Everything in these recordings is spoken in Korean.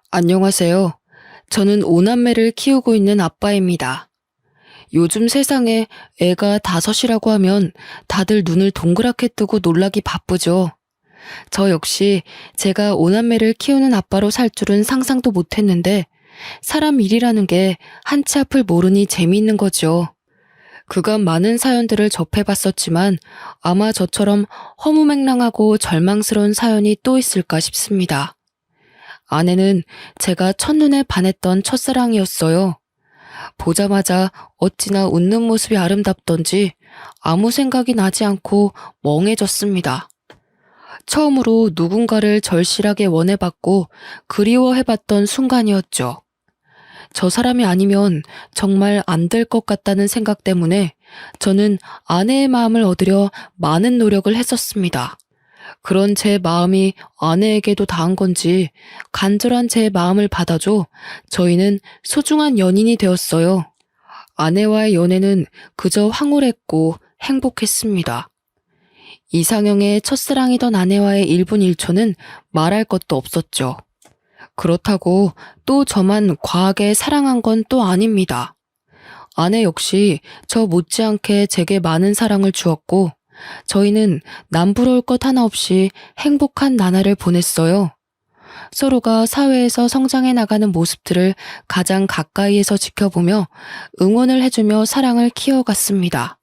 안녕하세요. 저는 오남매를 키우고 있는 아빠입니다. 요즘 세상에 애가 다섯이라고 하면 다들 눈을 동그랗게 뜨고 놀라기 바쁘죠. 저 역시 제가 오남매를 키우는 아빠로 살 줄은 상상도 못했는데 사람 일이라는 게 한치 앞을 모르니 재미있는 거죠. 그간 많은 사연들을 접해봤었지만 아마 저처럼 허무맹랑하고 절망스러운 사연이 또 있을까 싶습니다. 아내는 제가 첫눈에 반했던 첫사랑이었어요. 보자마자 어찌나 웃는 모습이 아름답던지 아무 생각이 나지 않고 멍해졌습니다. 처음으로 누군가를 절실하게 원해봤고 그리워해봤던 순간이었죠. 저 사람이 아니면 정말 안 될 것 같다는 생각 때문에 저는 아내의 마음을 얻으려 많은 노력을 했었습니다. 그런 제 마음이 아내에게도 닿은 건지 간절한 제 마음을 받아줘 저희는 소중한 연인이 되었어요. 아내와의 연애는 그저 황홀했고 행복했습니다. 이상형의 첫사랑이던 아내와의 1분 1초는 말할 것도 없었죠. 그렇다고 또 저만 과하게 사랑한 건 또 아닙니다. 아내 역시 저 못지않게 제게 많은 사랑을 주었고 저희는 남부러울 것 하나 없이 행복한 나날을 보냈어요. 서로가 사회에서 성장해 나가는 모습들을 가장 가까이에서 지켜보며 응원을 해주며 사랑을 키워갔습니다.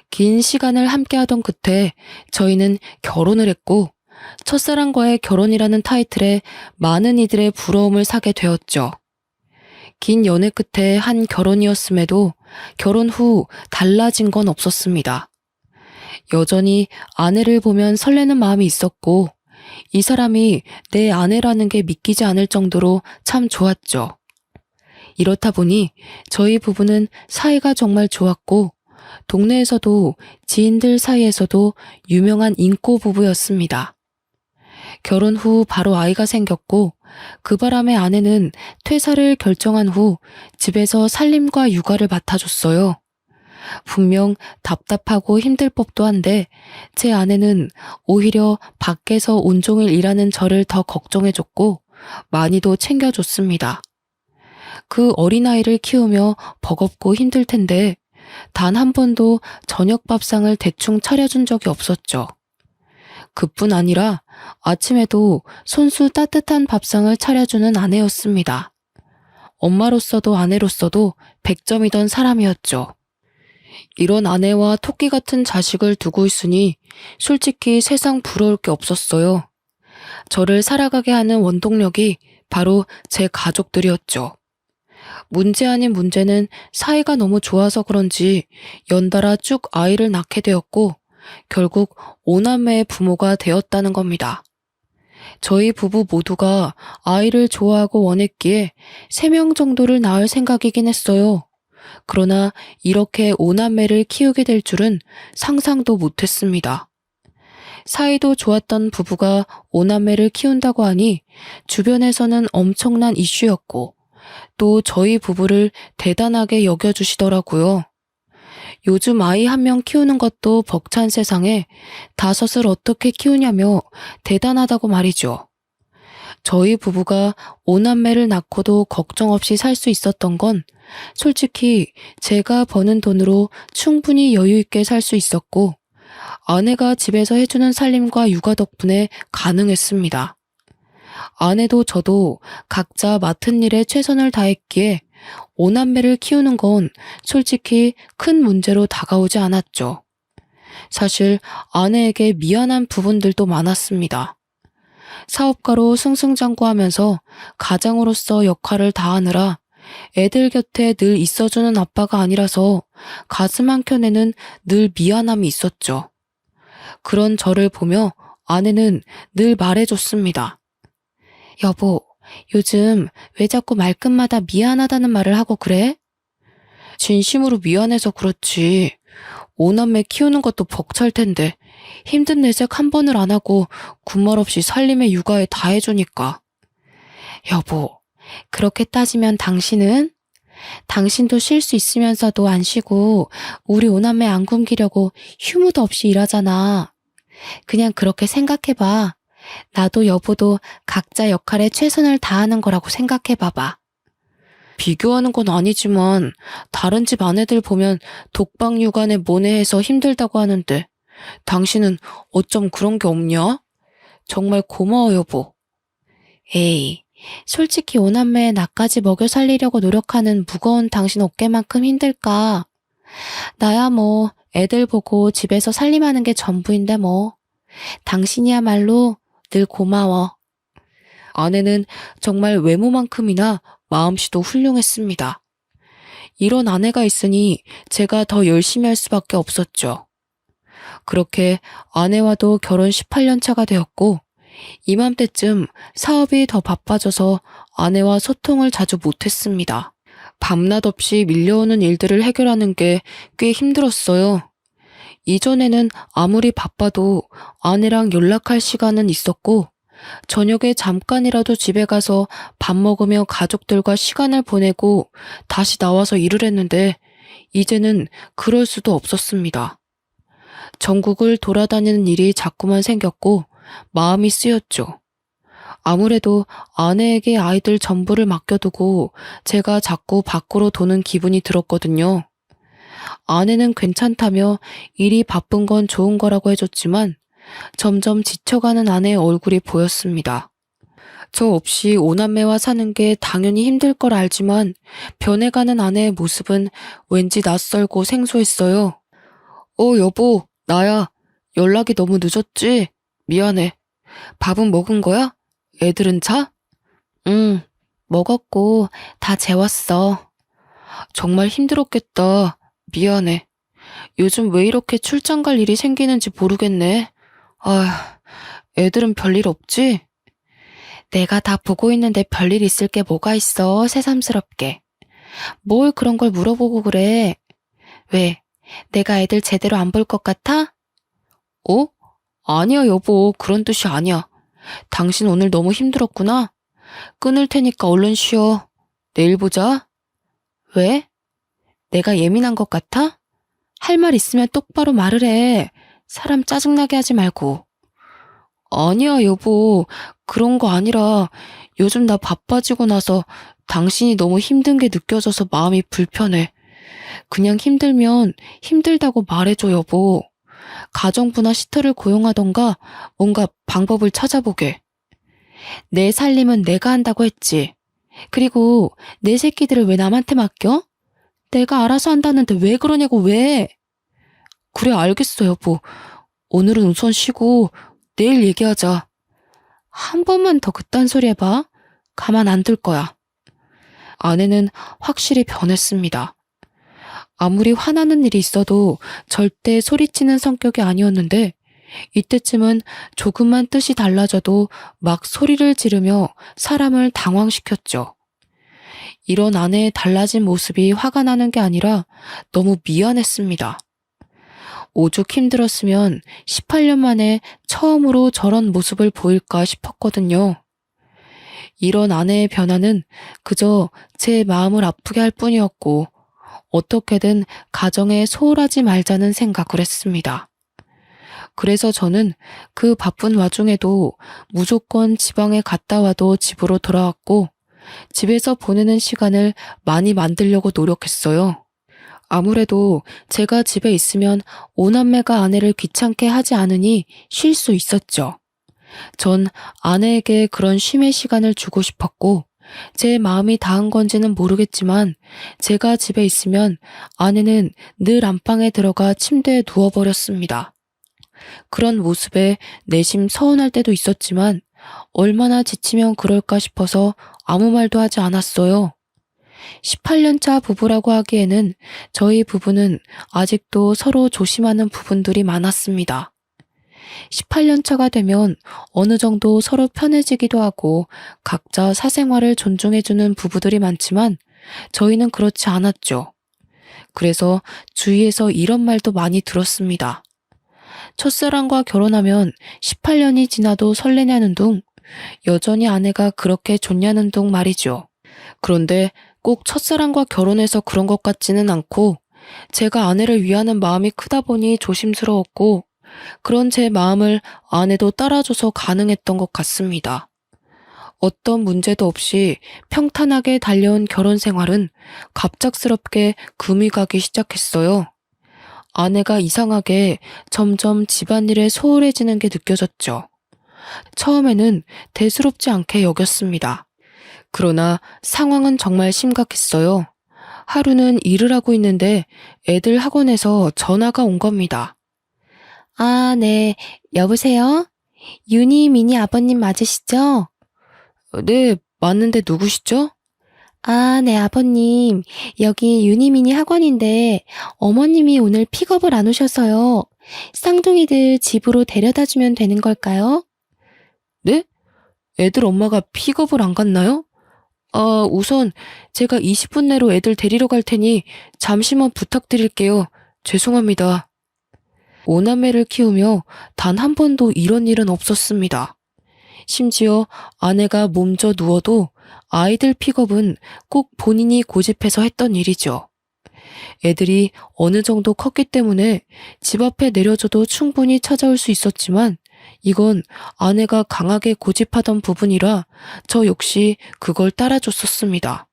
긴 시간을 함께하던 끝에 저희는 결혼을 했고 첫사랑과의 결혼이라는 타이틀에 많은 이들의 부러움을 사게 되었죠. 긴 연애 끝에 한 결혼이었음에도 결혼 후 달라진 건 없었습니다. 여전히 아내를 보면 설레는 마음이 있었고 이 사람이 내 아내라는 게 믿기지 않을 정도로 참 좋았죠. 이렇다 보니 저희 부부는 사이가 정말 좋았고 동네에서도 지인들 사이에서도 유명한 인꼬 부부였습니다. 결혼 후 바로 아이가 생겼고 그 바람에 아내는 퇴사를 결정한 후 집에서 살림과 육아를 맡아줬어요. 분명 답답하고 힘들 법도 한데 제 아내는 오히려 밖에서 온종일 일하는 저를 더 걱정해줬고 많이도 챙겨줬습니다. 그 어린아이를 키우며 버겁고 힘들 텐데 단 한 번도 저녁 밥상을 대충 차려준 적이 없었죠. 그뿐 아니라 아침에도 손수 따뜻한 밥상을 차려주는 아내였습니다. 엄마로서도 아내로서도 100점이던 사람이었죠. 이런 아내와 토끼 같은 자식을 두고 있으니 솔직히 세상 부러울 게 없었어요. 저를 살아가게 하는 원동력이 바로 제 가족들이었죠. 문제 아닌 문제는 사이가 너무 좋아서 그런지 연달아 쭉 아이를 낳게 되었고 결국 5남매의 부모가 되었다는 겁니다. 저희 부부 모두가 아이를 좋아하고 원했기에 3명 정도를 낳을 생각이긴 했어요. 그러나 이렇게 5남매를 키우게 될 줄은 상상도 못했습니다. 사이도 좋았던 부부가 5남매를 키운다고 하니 주변에서는 엄청난 이슈였고 또 저희 부부를 대단하게 여겨주시더라고요. 요즘 아이 1명 키우는 것도 벅찬 세상에 5을 어떻게 키우냐며 대단하다고 말이죠. 저희 부부가 5남매를 낳고도 걱정 없이 살 수 있었던 건 솔직히 제가 버는 돈으로 충분히 여유 있게 살 수 있었고 아내가 집에서 해주는 살림과 육아 덕분에 가능했습니다. 아내도 저도 각자 맡은 일에 최선을 다했기에 5남매를 키우는 건 솔직히 큰 문제로 다가오지 않았죠. 사실 아내에게 미안한 부분들도 많았습니다. 사업가로 승승장구하면서 가장으로서 역할을 다하느라 애들 곁에 늘 있어주는 아빠가 아니라서 가슴 한켠에는 늘 미안함이 있었죠. 그런 저를 보며 아내는 늘 말해줬습니다. 여보, 요즘 왜 자꾸 말끝마다 미안하다는 말을 하고 그래? 진심으로 미안해서 그렇지. 5남매 키우는 것도 벅찰 텐데 힘든 내색 한 번을 안 하고 군말 없이 살림에 육아에 다 해주니까. 여보, 그렇게 따지면 당신도 쉴 수 있으면서도 안 쉬고 우리 5남매 안 굶기려고 휴무도 없이 일하잖아. 그냥 그렇게 생각해봐. 나도 여보도 각자 역할에 최선을 다하는 거라고 생각해 봐봐. 비교하는 건 아니지만 다른 집 아내들 보면 독박 육아에 모내해서 힘들다고 하는데 당신은 어쩜 그런 게 없냐? 정말 고마워 여보. 에이, 솔직히 오남매에 나까지 먹여 살리려고 노력하는 무거운 당신 어깨만큼 힘들까? 나야 뭐 애들 보고 집에서 살림하는 게 전부인데 뭐. 당신이야말로 늘 고마워. 아내는 정말 외모만큼이나 마음씨도 훌륭했습니다. 이런 아내가 있으니 제가 더 열심히 할 수밖에 없었죠. 그렇게 아내와도 결혼 18년 차가 되었고 이맘때쯤 사업이 더 바빠져서 아내와 소통을 자주 못했습니다. 밤낮 없이 밀려오는 일들을 해결하는 게 꽤 힘들었어요. 이전에는 아무리 바빠도 아내랑 연락할 시간은 있었고 저녁에 잠깐이라도 집에 가서 밥 먹으며 가족들과 시간을 보내고 다시 나와서 일을 했는데 이제는 그럴 수도 없었습니다. 전국을 돌아다니는 일이 자꾸만 생겼고 마음이 쓰였죠. 아무래도 아내에게 아이들 전부를 맡겨두고 제가 자꾸 밖으로 도는 기분이 들었거든요. 아내는 괜찮다며 일이 바쁜 건 좋은 거라고 해줬지만 점점 지쳐가는 아내의 얼굴이 보였습니다. 저 없이 오남매와 사는 게 당연히 힘들 걸 알지만 변해가는 아내의 모습은 왠지 낯설고 생소했어요. 여보, 나야. 연락이 너무 늦었지? 미안해. 밥은 먹은 거야? 애들은 자? 응, 먹었고 다 재웠어. 정말 힘들었겠다. 미안해. 요즘 왜 이렇게 출장 갈 일이 생기는지 모르겠네. 애들은 별일 없지? 내가 다 보고 있는데 별일 있을 게 뭐가 있어, 새삼스럽게. 뭘 그런 걸 물어보고 그래. 왜, 내가 애들 제대로 안 볼 것 같아? 아니야, 여보. 그런 뜻이 아니야. 당신 오늘 너무 힘들었구나. 끊을 테니까 얼른 쉬어. 내일 보자. 왜? 내가 예민한 것 같아? 할 말 있으면 똑바로 말을 해. 사람 짜증나게 하지 말고. 아니야, 여보. 그런 거 아니라 요즘 나 바빠지고 나서 당신이 너무 힘든 게 느껴져서 마음이 불편해. 그냥 힘들면 힘들다고 말해줘, 여보. 가정부나 시터를 고용하던가 뭔가 방법을 찾아보게. 내 살림은 내가 한다고 했지. 그리고 내 새끼들을 왜 남한테 맡겨? 내가 알아서 한다는데 왜 그러냐고, 왜? 그래, 알겠어, 여보. 오늘은 우선 쉬고 내일 얘기하자. 한 번만 더 그딴 소리 해봐. 가만 안 둘 거야. 아내는 확실히 변했습니다. 아무리 화나는 일이 있어도 절대 소리치는 성격이 아니었는데 이때쯤은 조금만 뜻이 달라져도 막 소리를 지르며 사람을 당황시켰죠. 이런 아내의 달라진 모습이 화가 나는 게 아니라 너무 미안했습니다. 오죽 힘들었으면 18년 만에 처음으로 저런 모습을 보일까 싶었거든요. 이런 아내의 변화는 그저 제 마음을 아프게 할 뿐이었고 어떻게든 가정에 소홀하지 말자는 생각을 했습니다. 그래서 저는 그 바쁜 와중에도 무조건 지방에 갔다 와도 집으로 돌아왔고 집에서 보내는 시간을 많이 만들려고 노력했어요. 아무래도 제가 집에 있으면 오남매가 아내를 귀찮게 하지 않으니 쉴 수 있었죠. 전 아내에게 그런 쉼의 시간을 주고 싶었고 제 마음이 닿은 건지는 모르겠지만 제가 집에 있으면 아내는 늘 안방에 들어가 침대에 누워버렸습니다. 그런 모습에 내심 서운할 때도 있었지만 얼마나 지치면 그럴까 싶어서 아무 말도 하지 않았어요. 18년차 부부라고 하기에는 저희 부부는 아직도 서로 조심하는 부분들이 많았습니다. 18년차가 되면 어느 정도 서로 편해지기도 하고 각자 사생활을 존중해주는 부부들이 많지만 저희는 그렇지 않았죠. 그래서 주위에서 이런 말도 많이 들었습니다. 첫사랑과 결혼하면 18년이 지나도 설레냐는 둥, 여전히 아내가 그렇게 좋냐는 둥 말이죠. 그런데 꼭 첫사랑과 결혼해서 그런 것 같지는 않고 제가 아내를 위하는 마음이 크다 보니 조심스러웠고 그런 제 마음을 아내도 따라줘서 가능했던 것 같습니다. 어떤 문제도 없이 평탄하게 달려온 결혼 생활은 갑작스럽게 금이 가기 시작했어요. 아내가 이상하게 점점 집안일에 소홀해지는 게 느껴졌죠. 처음에는 대수롭지 않게 여겼습니다. 그러나 상황은 정말 심각했어요. 하루는 일을 하고 있는데 애들 학원에서 전화가 온 겁니다. 아, 네. 여보세요? 유니, 미니 아버님 맞으시죠? 네, 맞는데 누구시죠? 아, 네, 아버님. 여기 유니미니 학원인데 어머님이 오늘 픽업을 안 오셔서요. 쌍둥이들 집으로 데려다 주면 되는 걸까요? 네? 애들 엄마가 픽업을 안 갔나요? 아, 우선 제가 20분 내로 애들 데리러 갈 테니 잠시만 부탁드릴게요. 죄송합니다. 오남매를 키우며 단 한 번도 이런 일은 없었습니다. 심지어 아내가 몸져 누워도 아이들 픽업은 꼭 본인이 고집해서 했던 일이죠. 애들이 어느 정도 컸기 때문에 집 앞에 내려줘도 충분히 찾아올 수 있었지만 이건 아내가 강하게 고집하던 부분이라 저 역시 그걸 따라줬었습니다.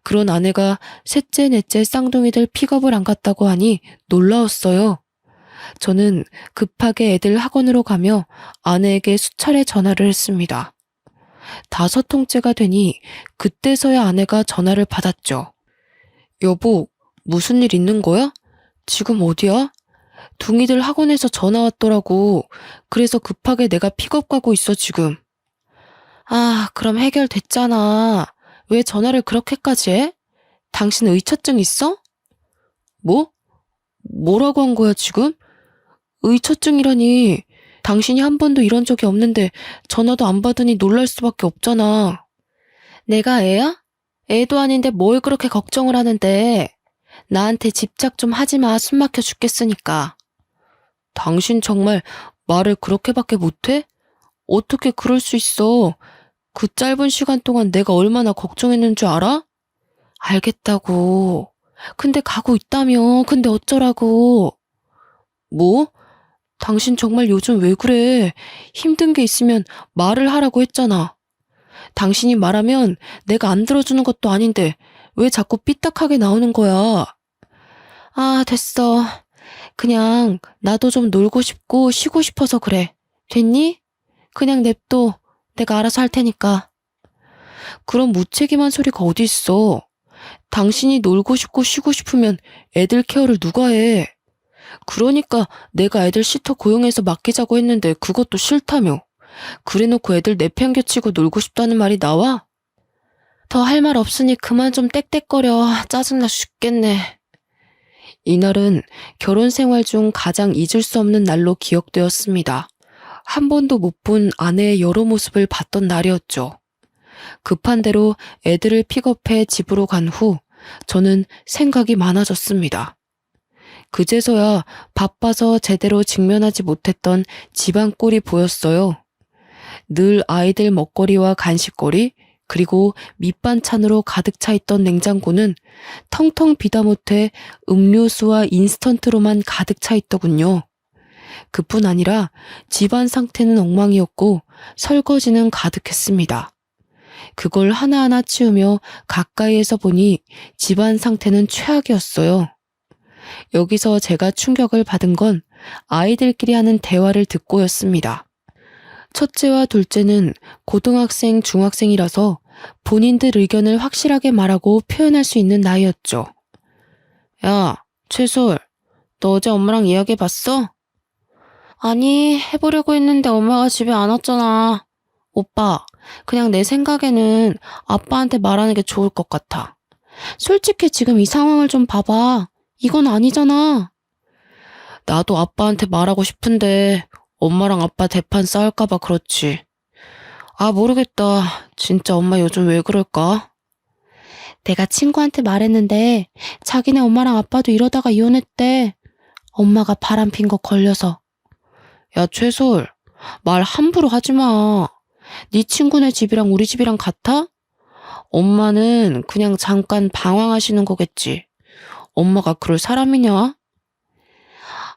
그런 아내가 셋째, 넷째 쌍둥이들 픽업을 안 갔다고 하니 놀라웠어요. 저는 급하게 애들 학원으로 가며 아내에게 수차례 전화를 했습니다. 5통째가 되니 그때서야 아내가 전화를 받았죠. 여보, 무슨 일 있는 거야? 지금 어디야? 둥이들 학원에서 전화 왔더라고. 그래서 급하게 내가 픽업 가고 있어, 지금. 아, 그럼 해결됐잖아. 왜 전화를 그렇게까지 해? 당신 의처증 있어? 뭐? 뭐라고 한 거야, 지금? 의처증이라니. 당신이 한 번도 이런 적이 없는데 전화도 안 받으니 놀랄 수밖에 없잖아. 내가 애야? 애도 아닌데 뭘 그렇게 걱정을 하는데. 나한테 집착 좀 하지 마. 숨 막혀 죽겠으니까. 당신 정말 말을 그렇게밖에 못해? 어떻게 그럴 수 있어? 그 짧은 시간 동안 내가 얼마나 걱정했는 줄 알아? 알겠다고. 근데 가고 있다며. 근데 어쩌라고. 뭐? 당신 정말 요즘 왜 그래? 힘든 게 있으면 말을 하라고 했잖아. 당신이 말하면 내가 안 들어주는 것도 아닌데 왜 자꾸 삐딱하게 나오는 거야? 아, 됐어. 그냥 나도 좀 놀고 싶고 쉬고 싶어서 그래. 됐니? 그냥 냅둬. 내가 알아서 할 테니까. 그런 무책임한 소리가 어디 있어. 당신이 놀고 싶고 쉬고 싶으면 애들 케어를 누가 해? 그러니까 내가 애들 시터 고용해서 맡기자고 했는데 그것도 싫다며. 그래놓고 애들 내팽개치고 놀고 싶다는 말이 나와? 더 할 말 없으니 그만 좀 떽떽거려. 짜증나 죽겠네. 이날은 결혼 생활 중 가장 잊을 수 없는 날로 기억되었습니다. 한 번도 못 본 아내의 여러 모습을 봤던 날이었죠. 급한 대로 애들을 픽업해 집으로 간 후 저는 생각이 많아졌습니다. 그제서야 바빠서 제대로 직면하지 못했던 집안 꼴이 보였어요. 늘 아이들 먹거리와 간식거리, 그리고 밑반찬으로 가득 차 있던 냉장고는 텅텅 비다 못해 음료수와 인스턴트로만 가득 차 있더군요. 그뿐 아니라 집안 상태는 엉망이었고 설거지는 가득했습니다. 그걸 하나하나 치우며 가까이에서 보니 집안 상태는 최악이었어요. 여기서 제가 충격을 받은 건 아이들끼리 하는 대화를 듣고였습니다. 첫째와 둘째는 고등학생, 중학생이라서 본인들 의견을 확실하게 말하고 표현할 수 있는 나이였죠. 야, 최솔, 너 어제 엄마랑 이야기해봤어? 아니, 해보려고 했는데 엄마가 집에 안 왔잖아. 오빠, 그냥 내 생각에는 아빠한테 말하는 게 좋을 것 같아. 솔직히 지금 이 상황을 좀 봐봐. 이건 아니잖아. 나도 아빠한테 말하고 싶은데 엄마랑 아빠 대판 싸울까봐 그렇지. 아, 모르겠다. 진짜 엄마 요즘 왜 그럴까? 내가 친구한테 말했는데 자기네 엄마랑 아빠도 이러다가 이혼했대. 엄마가 바람핀 거 걸려서. 야, 최솔, 말 함부로 하지 마. 네 친구네 집이랑 우리 집이랑 같아? 엄마는 그냥 잠깐 방황하시는 거겠지. 엄마가 그럴 사람이냐?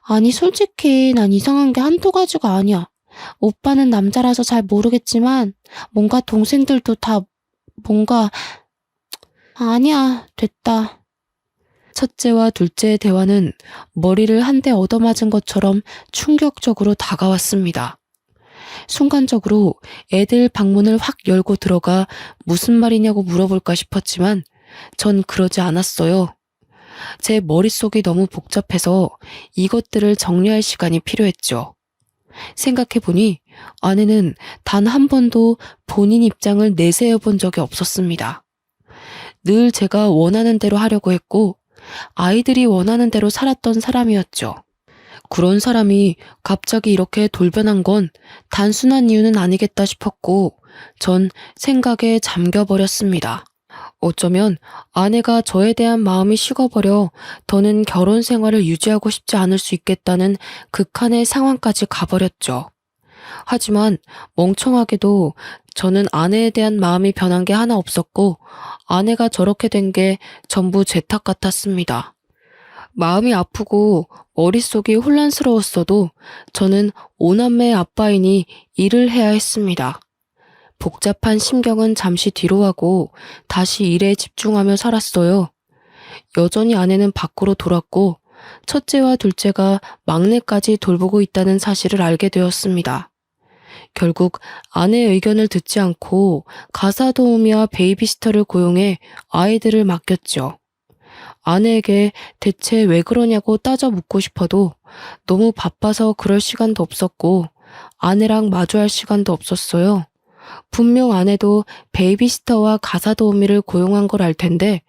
아니, 솔직히 난 이상한 게 한두 가지가 아니야. 오빠는 남자라서 잘 모르겠지만 뭔가 동생들도 다 뭔가 아니야, 됐다. 첫째와 둘째의 대화는 머리를 한 대 얻어맞은 것처럼 충격적으로 다가왔습니다. 순간적으로 애들 방문을 확 열고 들어가 무슨 말이냐고 물어볼까 싶었지만 전 그러지 않았어요. 제 머릿속이 너무 복잡해서 이것들을 정리할 시간이 필요했죠. 생각해보니 아내는 단 한 번도 본인 입장을 내세워 본 적이 없었습니다. 늘 제가 원하는 대로 하려고 했고 아이들이 원하는 대로 살았던 사람이었죠. 그런 사람이 갑자기 이렇게 돌변한 건 단순한 이유는 아니겠다 싶었고 전 생각에 잠겨버렸습니다. 어쩌면 아내가 저에 대한 마음이 식어버려 더는 결혼 생활을 유지하고 싶지 않을 수 있겠다는 극한의 상황까지 가버렸죠. 하지만 멍청하게도 저는 아내에 대한 마음이 변한 게 하나 없었고 아내가 저렇게 된 게 전부 제 탓 같았습니다. 마음이 아프고 머릿속이 혼란스러웠어도 저는 오남매의 아빠이니 일을 해야 했습니다. 복잡한 심경은 잠시 뒤로 하고 다시 일에 집중하며 살았어요. 여전히 아내는 밖으로 돌았고 첫째와 둘째가 막내까지 돌보고 있다는 사실을 알게 되었습니다. 결국 아내의 의견을 듣지 않고 가사 도우미와 베이비시터를 고용해 아이들을 맡겼죠. 아내에게 대체 왜 그러냐고 따져 묻고 싶어도 너무 바빠서 그럴 시간도 없었고 아내랑 마주할 시간도 없었어요. 분명 아내도 베이비시터와 가사 도우미를 고용한 걸 알 텐데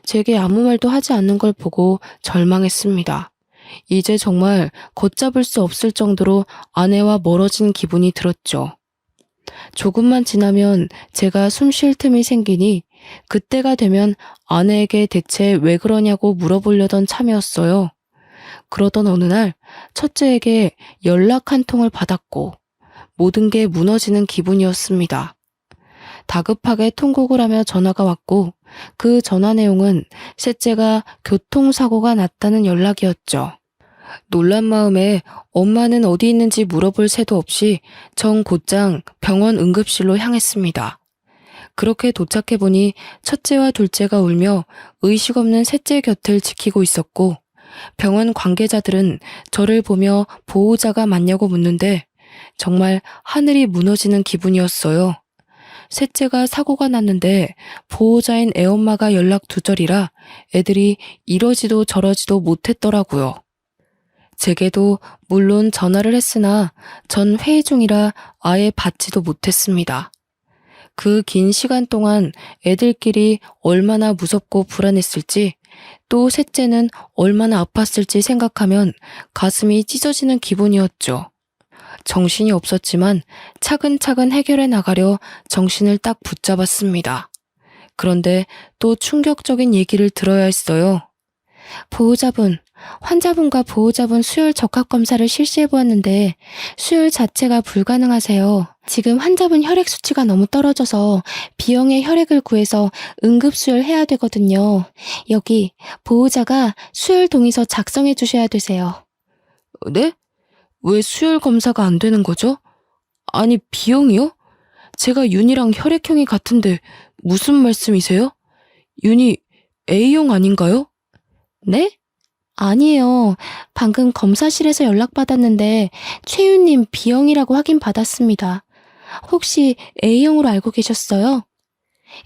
제게 아무 말도 하지 않는 걸 보고 절망했습니다. 이제 정말 걷잡을 수 없을 정도로 아내와 멀어진 기분이 들었죠. 조금만 지나면 제가 숨 쉴 틈이 생기니 그때가 되면 아내에게 대체 왜 그러냐고 물어보려던 참이었어요. 그러던 어느 날 첫째에게 연락 한 통을 받았고 모든 게 무너지는 기분이었습니다. 다급하게 통곡을 하며 전화가 왔고 그 전화 내용은 셋째가 교통사고가 났다는 연락이었죠. 놀란 마음에 엄마는 어디 있는지 물어볼 새도 없이 전 곧장 병원 응급실로 향했습니다. 그렇게 도착해보니 첫째와 둘째가 울며 의식 없는 셋째 곁을 지키고 있었고 병원 관계자들은 저를 보며 보호자가 맞냐고 묻는데 정말 하늘이 무너지는 기분이었어요. 셋째가 사고가 났는데 보호자인 애엄마가 연락 두절이라 애들이 이러지도 저러지도 못했더라고요. 제게도 물론 전화를 했으나 전 회의 중이라 아예 받지도 못했습니다. 그 긴 시간 동안 애들끼리 얼마나 무섭고 불안했을지 또 셋째는 얼마나 아팠을지 생각하면 가슴이 찢어지는 기분이었죠. 정신이 없었지만 차근차근 해결해 나가려 정신을 딱 붙잡았습니다. 그런데 또 충격적인 얘기를 들어야 했어요. 보호자분, 환자분과 보호자분 수혈 적합 검사를 실시해 보았는데 수혈 자체가 불가능하세요. 지금 환자분 혈액 수치가 너무 떨어져서 B형의 혈액을 구해서 응급 수혈해야 되거든요. 여기 보호자가 수혈 동의서 작성해 주셔야 되세요. 네? 왜 수혈 검사가 안 되는 거죠? 아니, B형이요? 제가 윤이랑 혈액형이 같은데 무슨 말씀이세요? 윤이 A형 아닌가요? 네? 아니에요. 방금 검사실에서 연락받았는데 최윤님 B형이라고 확인받았습니다. 혹시 A형으로 알고 계셨어요?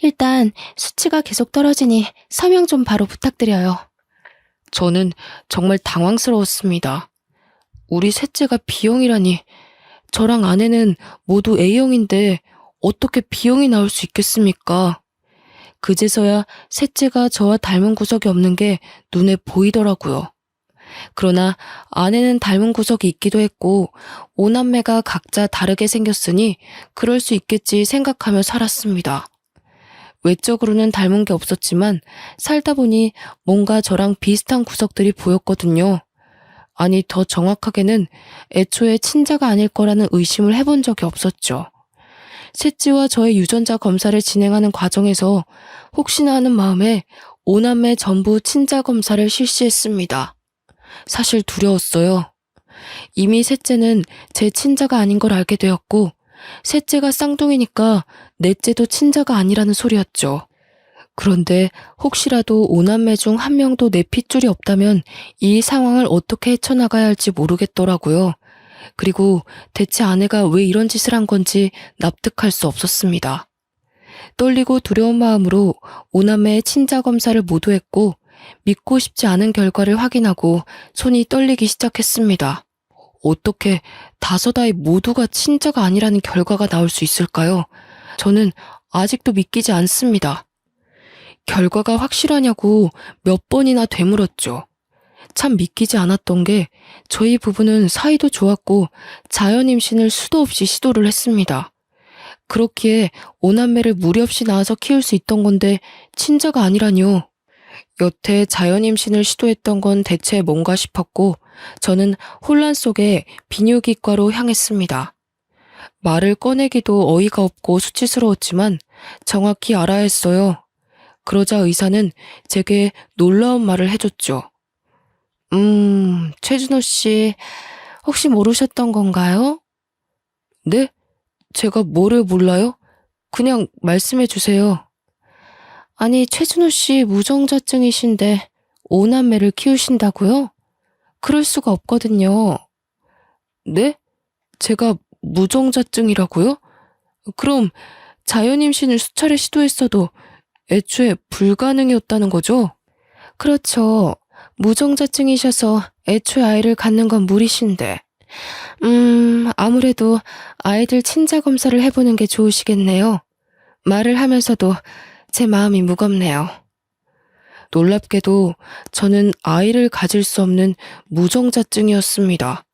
일단 수치가 계속 떨어지니 서명 좀 바로 부탁드려요. 저는 정말 당황스러웠습니다. 우리 셋째가 B형이라니. 저랑 아내는 모두 A형인데 어떻게 B형이 나올 수 있겠습니까? 그제서야 셋째가 저와 닮은 구석이 없는 게 눈에 보이더라고요. 그러나 아내는 닮은 구석이 있기도 했고 오남매가 각자 다르게 생겼으니 그럴 수 있겠지 생각하며 살았습니다. 외적으로는 닮은 게 없었지만 살다 보니 뭔가 저랑 비슷한 구석들이 보였거든요. 아니, 더 정확하게는 애초에 친자가 아닐 거라는 의심을 해본 적이 없었죠. 셋째와 저의 유전자 검사를 진행하는 과정에서 혹시나 하는 마음에 오남매 전부 친자 검사를 실시했습니다. 사실 두려웠어요. 이미 셋째는 제 친자가 아닌 걸 알게 되었고, 셋째가 쌍둥이니까 넷째도 친자가 아니라는 소리였죠. 그런데 혹시라도 오남매 중 한 명도 내 핏줄이 없다면 이 상황을 어떻게 헤쳐나가야 할지 모르겠더라고요. 그리고 대체 아내가 왜 이런 짓을 한 건지 납득할 수 없었습니다. 떨리고 두려운 마음으로 오남매의 친자 검사를 모두 했고 믿고 싶지 않은 결과를 확인하고 손이 떨리기 시작했습니다. 어떻게 5아이 모두가 친자가 아니라는 결과가 나올 수 있을까요? 저는 아직도 믿기지 않습니다. 결과가 확실하냐고 몇 번이나 되물었죠. 참 믿기지 않았던 게 저희 부부는 사이도 좋았고 자연 임신을 수도 없이 시도를 했습니다. 그렇기에 오남매를 무리 없이 낳아서 키울 수 있던 건데 친자가 아니라뇨. 여태 자연 임신을 시도했던 건 대체 뭔가 싶었고 저는 혼란 속에 비뇨기과로 향했습니다. 말을 꺼내기도 어이가 없고 수치스러웠지만 정확히 알아야 했어요. 그러자 의사는 제게 놀라운 말을 해줬죠. 최준호 씨, 혹시 모르셨던 건가요? 네? 제가 뭐를 몰라요? 그냥 말씀해 주세요. 아니, 최준호 씨 무정자증이신데 오남매를 키우신다고요? 그럴 수가 없거든요. 네? 제가 무정자증이라고요? 그럼 자연 임신을 수차례 시도했어도 애초에 불가능이었다는 거죠? 그렇죠. 무정자증이셔서 애초에 아이를 갖는 건 무리신데. 아무래도 아이들 친자 검사를 해보는 게 좋으시겠네요. 말을 하면서도 제 마음이 무겁네요. 놀랍게도 저는 아이를 가질 수 없는 무정자증이었습니다.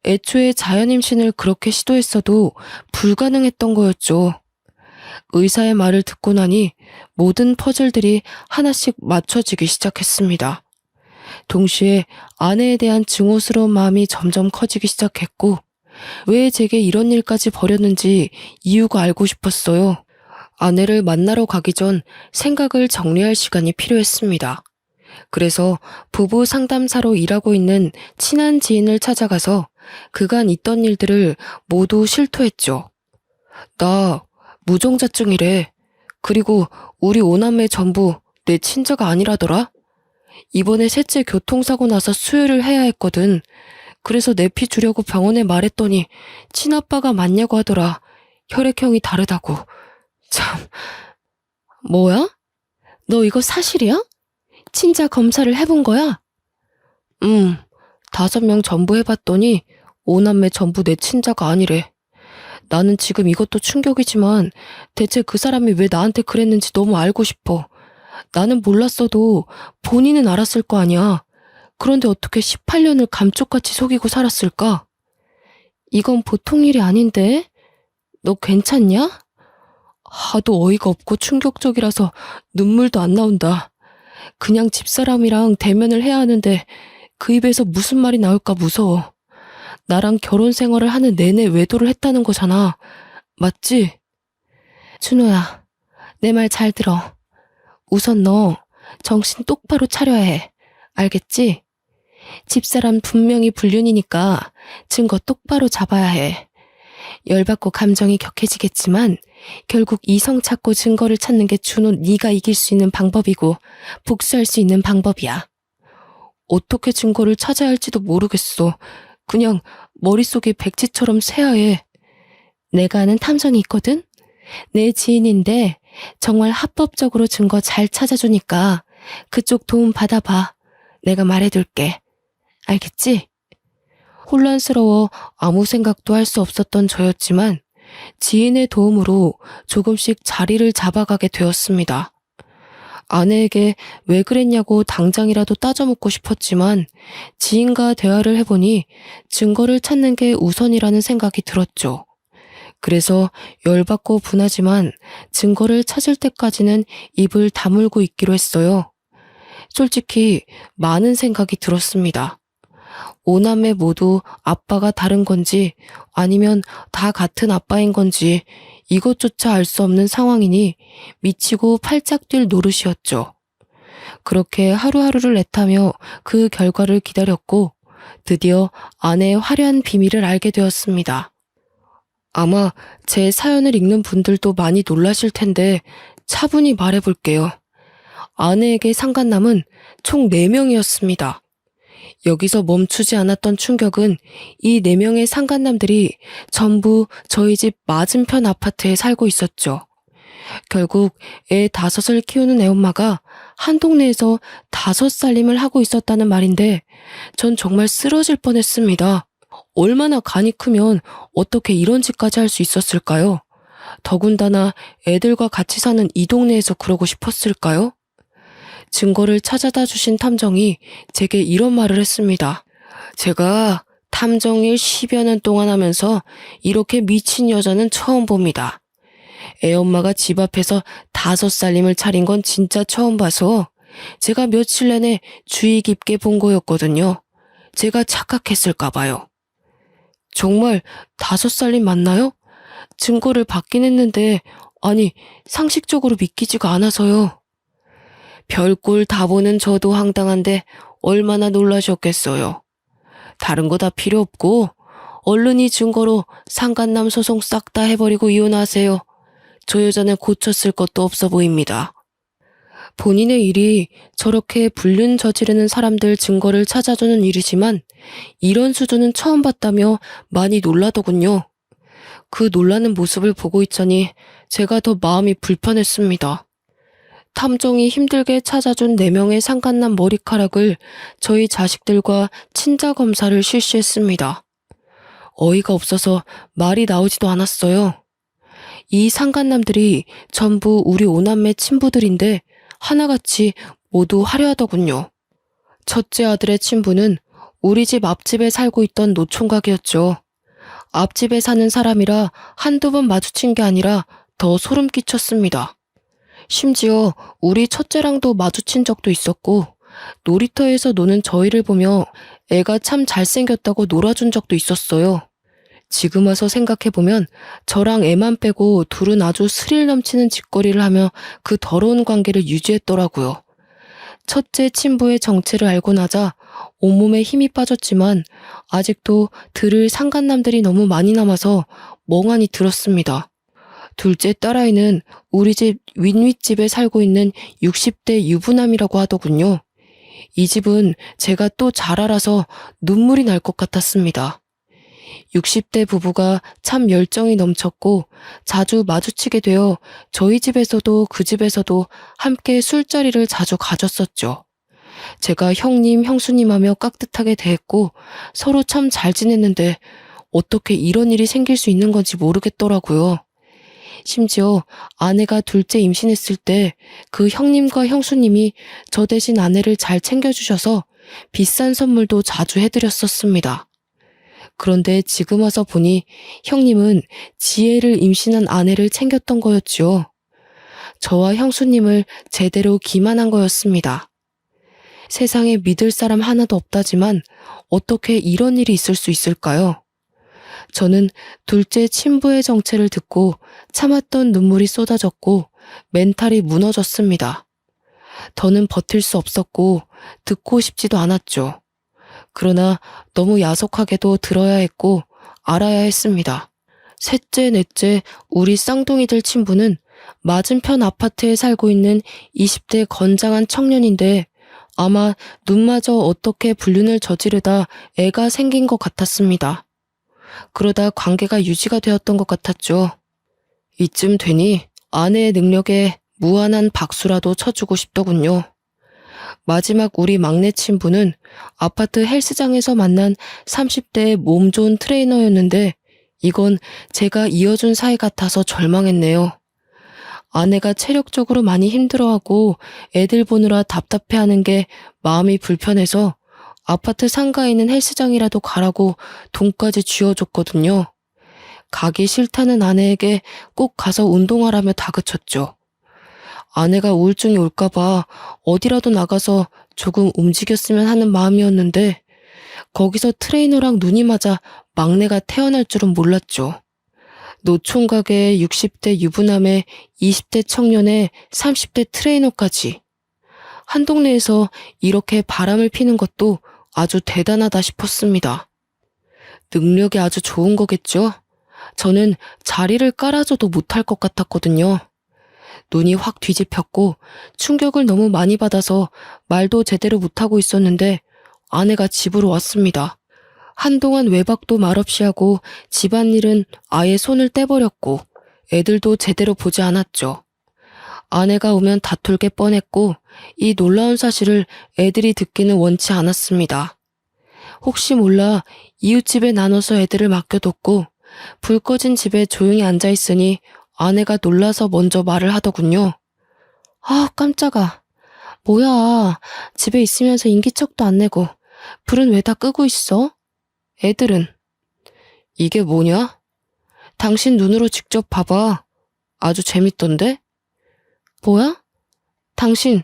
애초에 자연 임신을 그렇게 시도했어도 불가능했던 거였죠. 의사의 말을 듣고 나니 모든 퍼즐들이 하나씩 맞춰지기 시작했습니다. 동시에 아내에 대한 증오스러운 마음이 점점 커지기 시작했고 왜 제게 이런 일까지 벌였는지 이유가 알고 싶었어요. 아내를 만나러 가기 전 생각을 정리할 시간이 필요했습니다. 그래서 부부 상담사로 일하고 있는 친한 지인을 찾아가서 그간 있던 일들을 모두 실토했죠. 나 무정자증이래. 그리고 우리 오남매 전부 내 친자가 아니라더라. 이번에 셋째 교통사고 나서 수혈을 해야 했거든. 그래서 내 피 주려고 병원에 말했더니 친아빠가 맞냐고 하더라. 혈액형이 다르다고. 참, 뭐야? 너 이거 사실이야? 친자 검사를 해본 거야? 5명 전부 해봤더니 오남매 전부 내 친자가 아니래. 나는 지금 이것도 충격이지만 대체 그 사람이 왜 나한테 그랬는지 너무 알고 싶어. 나는 몰랐어도 본인은 알았을 거 아니야. 그런데 어떻게 18년을 감쪽같이 속이고 살았을까? 이건 보통 일이 아닌데? 너 괜찮냐? 하도 어이가 없고 충격적이라서 눈물도 안 나온다. 그냥 집사람이랑 대면을 해야 하는데 그 입에서 무슨 말이 나올까 무서워. 나랑 결혼 생활을 하는 내내 외도를 했다는 거잖아. 맞지? 준호야, 내 말 잘 들어. 우선 너 정신 똑바로 차려야 해. 알겠지? 집사람 분명히 불륜이니까 증거 똑바로 잡아야 해. 열받고 감정이 격해지겠지만 결국 이성 찾고 증거를 찾는 게 준호 네가 이길 수 있는 방법이고 복수할 수 있는 방법이야. 어떻게 증거를 찾아야 할지도 모르겠어. 그냥 머릿속이 백지처럼 새하얘. 내가 아는 탐정이 있거든? 내 지인인데 정말 합법적으로 증거 잘 찾아주니까 그쪽 도움 받아봐. 내가 말해둘게. 알겠지? 혼란스러워 아무 생각도 할 수 없었던 저였지만 지인의 도움으로 조금씩 자리를 잡아가게 되었습니다. 아내에게 왜 그랬냐고 당장이라도 따져묻고 싶었지만 지인과 대화를 해보니 증거를 찾는 게 우선이라는 생각이 들었죠. 그래서 열받고 분하지만 증거를 찾을 때까지는 입을 다물고 있기로 했어요. 솔직히 많은 생각이 들었습니다. 오남매 모두 아빠가 다른 건지 아니면 다 같은 아빠인 건지 이것조차 알 수 없는 상황이니 미치고 팔짝 뛸 노릇이었죠. 그렇게 하루하루를 애타며 그 결과를 기다렸고 드디어 아내의 화려한 비밀을 알게 되었습니다. 아마 제 사연을 읽는 분들도 많이 놀라실 텐데 차분히 말해볼게요. 아내에게 상간남은 총 4명이었습니다. 여기서 멈추지 않았던 충격은 이 4명의 상간남들이 전부 저희 집 맞은편 아파트에 살고 있었죠. 결국 애 5을 키우는 애엄마가 한 동네에서 5살림을 하고 있었다는 말인데 전 정말 쓰러질 뻔했습니다. 얼마나 간이 크면 어떻게 이런 짓까지 할 수 있었을까요? 더군다나 애들과 같이 사는 이 동네에서 그러고 싶었을까요? 증거를 찾아다 주신 탐정이 제게 이런 말을 했습니다. 제가 탐정일 10여 년 동안 하면서 이렇게 미친 여자는 처음 봅니다. 애엄마가 집 앞에서 5살림을 차린 건 진짜 처음 봐서 제가 며칠 내내 주의 깊게 본 거였거든요. 제가 착각했을까 봐요. 정말 5살림 맞나요? 증거를 받긴 했는데 아니 상식적으로 믿기지가 않아서요. 별꼴 다 보는 저도 황당한데 얼마나 놀라셨겠어요. 다른 거 다 필요 없고 얼른 이 증거로 상간남 소송 싹 다 해버리고 이혼하세요. 저 여자는 고쳤을 것도 없어 보입니다. 본인의 일이 저렇게 불륜 저지르는 사람들 증거를 찾아주는 일이지만 이런 수준은 처음 봤다며 많이 놀라더군요. 그 놀라는 모습을 보고 있자니 제가 더 마음이 불편했습니다. 탐정이 힘들게 찾아준 4명의 상간남 머리카락을 저희 자식들과 친자 검사를 실시했습니다. 어이가 없어서 말이 나오지도 않았어요. 이 상간남들이 전부 우리 5남매 친부들인데 하나같이 모두 화려하더군요. 첫째 아들의 친부는 우리 집 앞집에 살고 있던 노총각이었죠. 앞집에 사는 사람이라 한두 번 마주친 게 아니라 더 소름 끼쳤습니다. 심지어 우리 첫째랑도 마주친 적도 있었고 놀이터에서 노는 저희를 보며 애가 참 잘생겼다고 놀아준 적도 있었어요. 지금 와서 생각해보면 저랑 애만 빼고 둘은 아주 스릴 넘치는 짓거리를 하며 그 더러운 관계를 유지했더라고요. 첫째 친부의 정체를 알고 나자 온몸에 힘이 빠졌지만 아직도 들을 상간남들이 너무 많이 남아서 멍하니 들었습니다. 둘째 딸아이는 우리 집 윗윗집에 살고 있는 60대 유부남이라고 하더군요. 이 집은 제가 또 잘 알아서 눈물이 날 것 같았습니다. 60대 부부가 참 열정이 넘쳤고 자주 마주치게 되어 저희 집에서도 그 집에서도 함께 술자리를 자주 가졌었죠. 제가 형님, 형수님 하며 깍듯하게 대했고 서로 참 잘 지냈는데 어떻게 이런 일이 생길 수 있는 건지 모르겠더라고요. 심지어 아내가 둘째 임신했을 때 그 형님과 형수님이 저 대신 아내를 잘 챙겨주셔서 비싼 선물도 자주 해드렸었습니다. 그런데 지금 와서 보니 형님은 지혜를 임신한 아내를 챙겼던 거였죠. 저와 형수님을 제대로 기만한 거였습니다. 세상에 믿을 사람 하나도 없다지만 어떻게 이런 일이 있을 수 있을까요? 저는 둘째 친부의 정체를 듣고 참았던 눈물이 쏟아졌고 멘탈이 무너졌습니다. 더는 버틸 수 없었고 듣고 싶지도 않았죠. 그러나 너무 야속하게도 들어야 했고 알아야 했습니다. 셋째, 넷째, 우리 쌍둥이들 친부는 맞은편 아파트에 살고 있는 20대 건장한 청년인데 아마 눈마저 어떻게 불륜을 저지르다 애가 생긴 것 같았습니다. 그러다 관계가 유지가 되었던 것 같았죠. 이쯤 되니 아내의 능력에 무한한 박수라도 쳐주고 싶더군요. 마지막 우리 막내 친부는 아파트 헬스장에서 만난 30대의 몸 좋은 트레이너였는데 이건 제가 이어준 사이 같아서 절망했네요. 아내가 체력적으로 많이 힘들어하고 애들 보느라 답답해하는 게 마음이 불편해서 아파트 상가에 있는 헬스장이라도 가라고 돈까지 쥐어줬거든요. 가기 싫다는 아내에게 꼭 가서 운동하라며 다그쳤죠. 아내가 우울증이 올까봐 어디라도 나가서 조금 움직였으면 하는 마음이었는데 거기서 트레이너랑 눈이 맞아 막내가 태어날 줄은 몰랐죠. 노총각의 60대 유부남의 20대 청년의 30대 트레이너까지. 한 동네에서 이렇게 바람을 피는 것도 아주 대단하다 싶었습니다. 능력이 아주 좋은 거겠죠? 저는 자리를 깔아줘도 못할 것 같았거든요. 눈이 확 뒤집혔고 충격을 너무 많이 받아서 말도 제대로 못하고 있었는데 아내가 집으로 왔습니다. 한동안 외박도 말없이 하고 집안일은 아예 손을 떼버렸고 애들도 제대로 보지 않았죠. 아내가 오면 다툴 게 뻔했고 이 놀라운 사실을 애들이 듣기는 원치 않았습니다. 혹시 몰라 이웃집에 나눠서 애들을 맡겨뒀고 불 꺼진 집에 조용히 앉아있으니 아내가 놀라서 먼저 말을 하더군요. 아, 깜짝아. 뭐야, 집에 있으면서 인기척도 안 내고 불은 왜 다 끄고 있어? 애들은. 이게 뭐냐? 당신 눈으로 직접 봐봐. 아주 재밌던데? 뭐야? 당신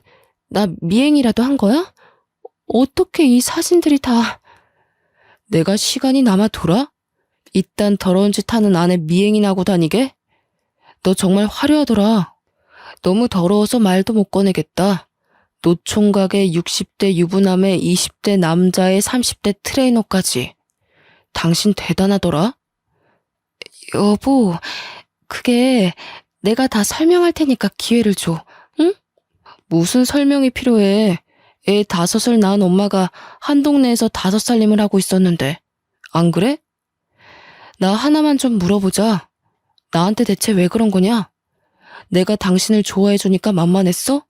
나 미행이라도 한 거야? 어떻게 이 사진들이 다... 내가 시간이 남아 돌아? 이딴 더러운 짓 하는 아내 미행이나 하고 다니게? 너 정말 화려하더라. 너무 더러워서 말도 못 꺼내겠다. 노총각의 60대 유부남의 20대 남자의 30대 트레이너까지. 당신 대단하더라. 여보, 그게 내가 다 설명할 테니까 기회를 줘. 응? 무슨 설명이 필요해. 애 5을 낳은 엄마가 한 동네에서 5살림을 하고 있었는데. 안 그래? 나 하나만 좀 물어보자. 나한테 대체 왜 그런 거냐? 내가 당신을 좋아해주니까 만만했어?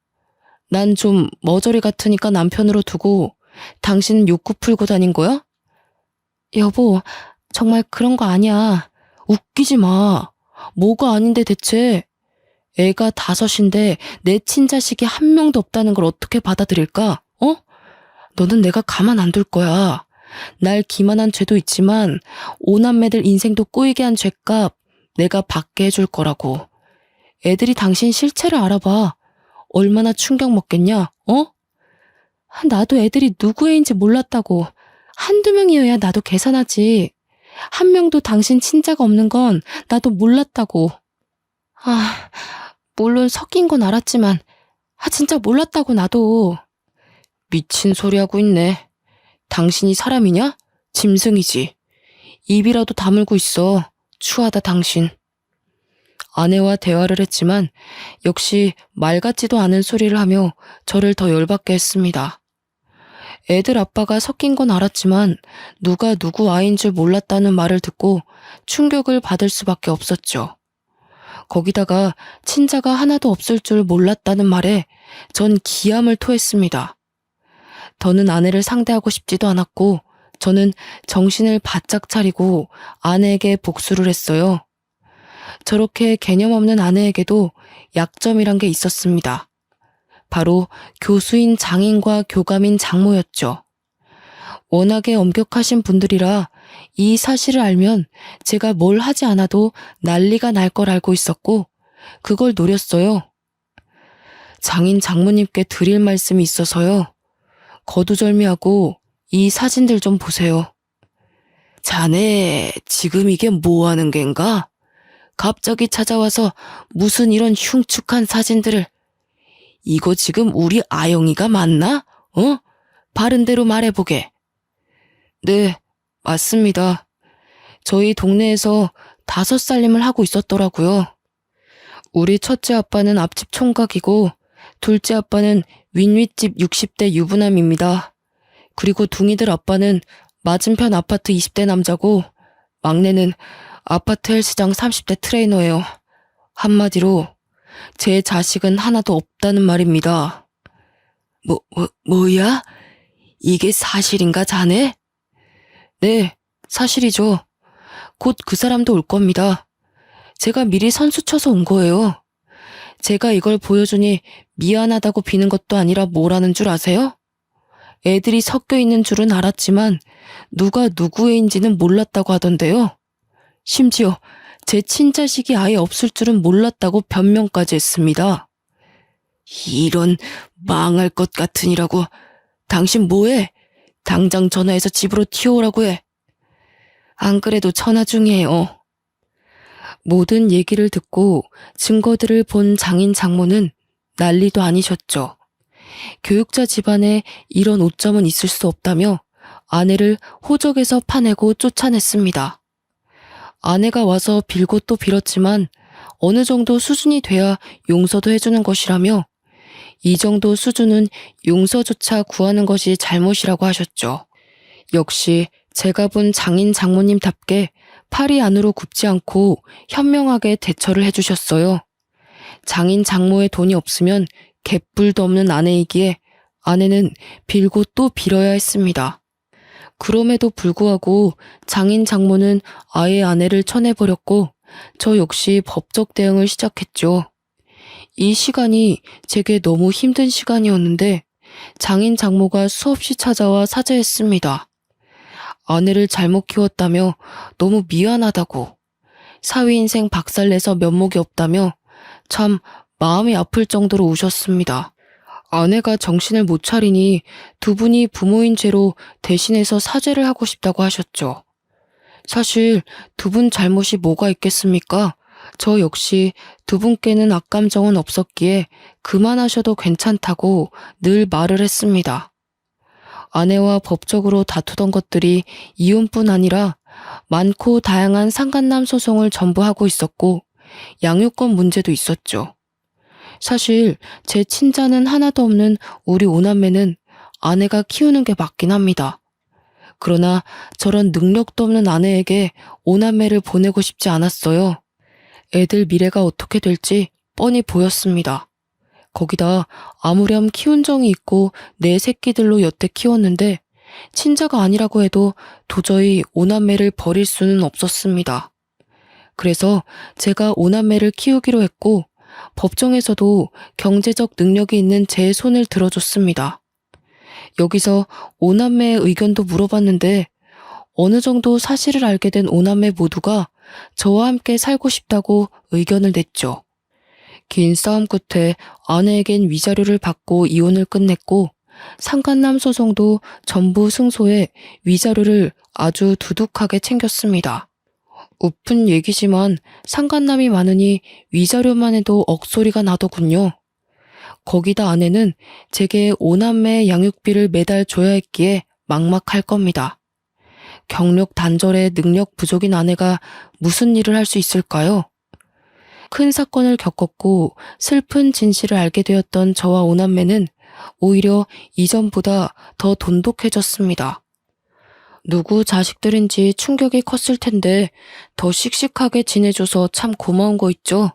난 좀 머저리 같으니까 남편으로 두고 당신은 욕구 풀고 다닌 거야? 여보, 정말 그런 거 아니야. 웃기지 마. 뭐가 아닌데 대체. 애가 5인데 내 친자식이 한 명도 없다는 걸 어떻게 받아들일까? 어? 너는 내가 가만 안 둘 거야. 날 기만한 죄도 있지만 5남매들 인생도 꼬이게 한 죄값 내가 받게 해줄 거라고. 애들이 당신 실체를 알아봐. 얼마나 충격 먹겠냐? 어? 나도 애들이 누구 애인지 몰랐다고. 한두 명이어야 나도 계산하지. 한 명도 당신 친자가 없는 건 나도 몰랐다고. 아, 물론 섞인 건 알았지만 진짜 몰랐다고 나도. 미친 소리 하고 있네. 당신이 사람이냐? 짐승이지. 입이라도 다물고 있어. 추하다 당신. 아내와 대화를 했지만 역시 말 같지도 않은 소리를 하며 저를 더 열받게 했습니다. 애들 아빠가 섞인 건 알았지만 누가 누구 아이인 줄 몰랐다는 말을 듣고 충격을 받을 수밖에 없었죠. 거기다가 친자가 하나도 없을 줄 몰랐다는 말에 전 기함을 토했습니다. 더는 아내를 상대하고 싶지도 않았고 저는 정신을 바짝 차리고 아내에게 복수를 했어요. 저렇게 개념 없는 아내에게도 약점이란 게 있었습니다. 바로 교수인 장인과 교감인 장모였죠. 워낙에 엄격하신 분들이라 이 사실을 알면 제가 뭘 하지 않아도 난리가 날 걸 알고 있었고 그걸 노렸어요. 장인 장모님께 드릴 말씀이 있어서요. 거두절미하고 이 사진들 좀 보세요. 자네 지금 이게 뭐 하는 겐가? 갑자기 찾아와서 무슨 이런 흉측한 사진들을. 이거 지금 우리 아영이가 맞나? 어? 바른 대로 말해보게. 네, 맞습니다. 저희 동네에서 5살림을 하고 있었더라고요. 우리 첫째 아빠는 앞집 총각이고 둘째 아빠는 윗윗집 60대 유부남입니다. 그리고 둥이들 아빠는 맞은편 아파트 20대 남자고 막내는 아파트 헬스장 30대 트레이너예요. 한마디로 제 자식은 하나도 없다는 말입니다. 뭐야? 이게 사실인가 자네? 네, 사실이죠. 곧 그 사람도 올 겁니다. 제가 미리 선수 쳐서 온 거예요. 제가 이걸 보여주니 미안하다고 비는 것도 아니라 뭐라는 줄 아세요? 애들이 섞여 있는 줄은 알았지만 누가 누구애인지는 몰랐다고 하던데요. 심지어 제 친자식이 아예 없을 줄은 몰랐다고 변명까지 했습니다. 이런 망할 것 같으니라고. 당신 뭐해? 당장 전화해서 집으로 튀어오라고 해. 안 그래도 전화 중이에요. 모든 얘기를 듣고 증거들을 본 장인 장모는 난리도 아니셨죠. 교육자 집안에 이런 오점은 있을 수 없다며 아내를 호적에서 파내고 쫓아냈습니다. 아내가 와서 빌고 또 빌었지만 어느 정도 수준이 돼야 용서도 해주는 것이라며 이 정도 수준은 용서조차 구하는 것이 잘못이라고 하셨죠. 역시 제가 본 장인 장모님답게 팔이 안으로 굽지 않고 현명하게 대처를 해주셨어요. 장인 장모의 돈이 없으면 갯불도 없는 아내이기에 아내는 빌고 또 빌어야 했습니다. 그럼에도 불구하고 장인 장모는 아예 아내를 쳐내버렸고 저 역시 법적 대응을 시작했죠. 이 시간이 제게 너무 힘든 시간이었는데 장인 장모가 수없이 찾아와 사죄했습니다. 아내를 잘못 키웠다며 너무 미안하다고, 사위 인생 박살내서 면목이 없다며 참 마음이 아플 정도로 우셨습니다. 아내가 정신을 못 차리니 두 분이 부모인 죄로 대신해서 사죄를 하고 싶다고 하셨죠. 사실 두 분 잘못이 뭐가 있겠습니까? 저 역시 두 분께는 악감정은 없었기에 그만하셔도 괜찮다고 늘 말을 했습니다. 아내와 법적으로 다투던 것들이 이혼뿐 아니라 많고 다양한 상간남 소송을 전부 하고 있었고 양육권 문제도 있었죠. 사실 제 친자는 하나도 없는 우리 오남매는 아내가 키우는 게 맞긴 합니다. 그러나 저런 능력도 없는 아내에게 오남매를 보내고 싶지 않았어요. 애들 미래가 어떻게 될지 뻔히 보였습니다. 거기다 아무렴 키운 정이 있고 내 새끼들로 여태 키웠는데 친자가 아니라고 해도 도저히 오남매를 버릴 수는 없었습니다. 그래서 제가 오남매를 키우기로 했고 법정에서도 경제적 능력이 있는 제 손을 들어줬습니다. 여기서 오남매의 의견도 물어봤는데 어느 정도 사실을 알게 된 오남매 모두가 저와 함께 살고 싶다고 의견을 냈죠. 긴 싸움 끝에 아내에겐 위자료를 받고 이혼을 끝냈고 상간남 소송도 전부 승소해 위자료를 아주 두둑하게 챙겼습니다. 우픈 얘기지만 상간남이 많으니 위자료만 해도 억소리가 나더군요. 거기다 아내는 제게 오남매 양육비를 매달 줘야 했기에 막막할 겁니다. 경력 단절에 능력 부족인 아내가 무슨 일을 할 수 있을까요? 큰 사건을 겪었고 슬픈 진실을 알게 되었던 저와 오남매는 오히려 이전보다 더 돈독해졌습니다. 누구 자식들인지 충격이 컸을 텐데 더 씩씩하게 지내줘서 참 고마운 거 있죠?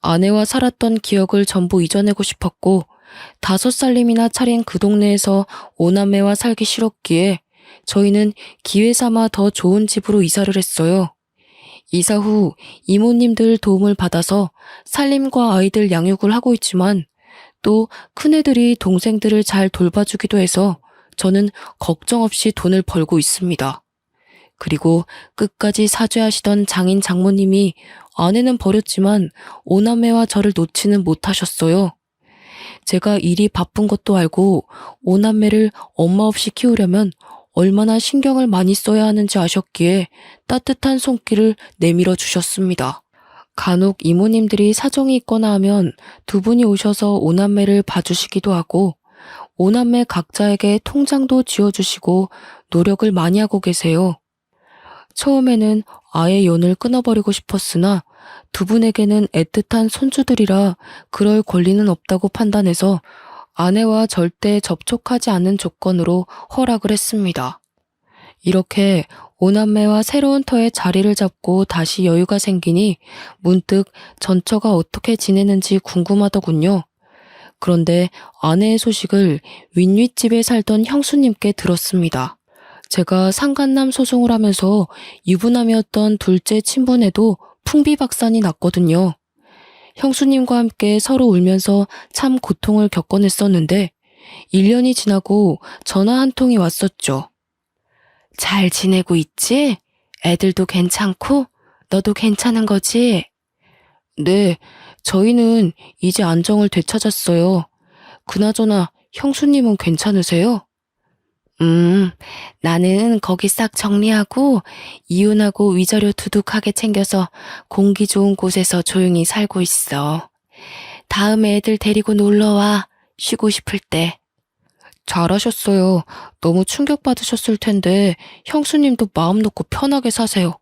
아내와 살았던 기억을 전부 잊어내고 싶었고 5살림이나 차린 그 동네에서 오남매와 살기 싫었기에 저희는 기회 삼아 더 좋은 집으로 이사를 했어요. 이사 후 이모님들 도움을 받아서 살림과 아이들 양육을 하고 있지만 또 큰애들이 동생들을 잘 돌봐주기도 해서 저는 걱정 없이 돈을 벌고 있습니다. 그리고 끝까지 사죄하시던 장인 장모님이 아내는 버렸지만 오남매와 저를 놓지는 못하셨어요. 제가 일이 바쁜 것도 알고 오남매를 엄마 없이 키우려면 얼마나 신경을 많이 써야 하는지 아셨기에 따뜻한 손길을 내밀어 주셨습니다. 간혹 이모님들이 사정이 있거나 하면 두 분이 오셔서 오남매를 봐주시기도 하고 오남매 각자에게 통장도 지어주시고 노력을 많이 하고 계세요. 처음에는 아예 연을 끊어버리고 싶었으나 두 분에게는 애틋한 손주들이라 그럴 권리는 없다고 판단해서 아내와 절대 접촉하지 않는 조건으로 허락을 했습니다. 이렇게 오남매와 새로운 터에 자리를 잡고 다시 여유가 생기니 문득 전처가 어떻게 지내는지 궁금하더군요. 그런데 아내의 소식을 윗윗집에 살던 형수님께 들었습니다. 제가 상간남 소송을 하면서 유부남이었던 둘째 친분에도 풍비박산이 났거든요. 형수님과 함께 서로 울면서 참 고통을 겪어냈었는데 1년이 지나고 전화 한 통이 왔었죠. 잘 지내고 있지? 애들도 괜찮고? 너도 괜찮은 거지? 네, 저희는 이제 안정을 되찾았어요. 그나저나 형수님은 괜찮으세요? 나는 거기 싹 정리하고 이혼하고 위자료 두둑하게 챙겨서 공기 좋은 곳에서 조용히 살고 있어. 다음에 애들 데리고 놀러와. 쉬고 싶을 때. 잘하셨어요. 너무 충격받으셨을 텐데 형수님도 마음 놓고 편하게 사세요.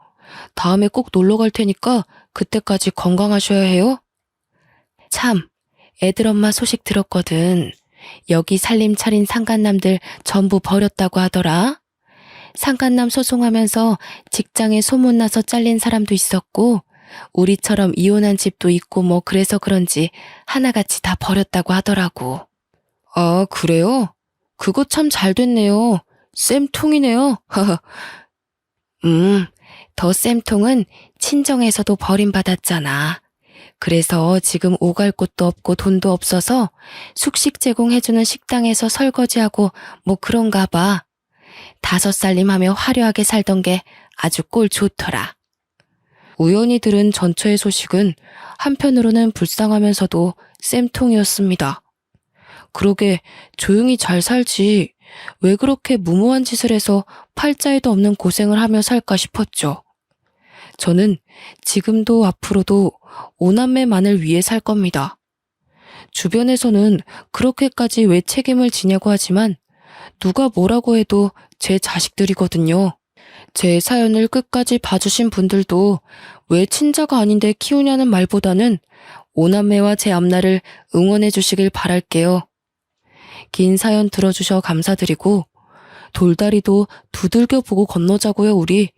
다음에 꼭 놀러 갈 테니까 그때까지 건강하셔야 해요. 참, 애들 엄마 소식 들었거든. 여기 살림 차린 상간남들 전부 버렸다고 하더라. 상간남 소송하면서 직장에 소문나서 잘린 사람도 있었고 우리처럼 이혼한 집도 있고 뭐 그래서 그런지 하나같이 다 버렸다고 하더라고. 아, 그래요? 그거 참 잘 됐네요. 쌤통이네요. 더 쌤통은 친정에서도 버림받았잖아. 그래서 지금 오갈 곳도 없고 돈도 없어서 숙식 제공해주는 식당에서 설거지하고 뭐 그런가 봐. 5살림하며 화려하게 살던 게 아주 꼴 좋더라. 우연히 들은 전처의 소식은 한편으로는 불쌍하면서도 쌤통이었습니다. 그러게 조용히 잘 살지 왜 그렇게 무모한 짓을 해서 팔자에도 없는 고생을 하며 살까 싶었죠. 저는 지금도 앞으로도 5남매만을 위해 살 겁니다. 주변에서는 그렇게까지 왜 책임을 지냐고 하지만 누가 뭐라고 해도 제 자식들이거든요. 제 사연을 끝까지 봐주신 분들도 왜 친자가 아닌데 키우냐는 말보다는 5남매와 제 앞날을 응원해 주시길 바랄게요. 긴 사연 들어주셔 감사드리고 돌다리도 두들겨 보고 건너자고요 우리.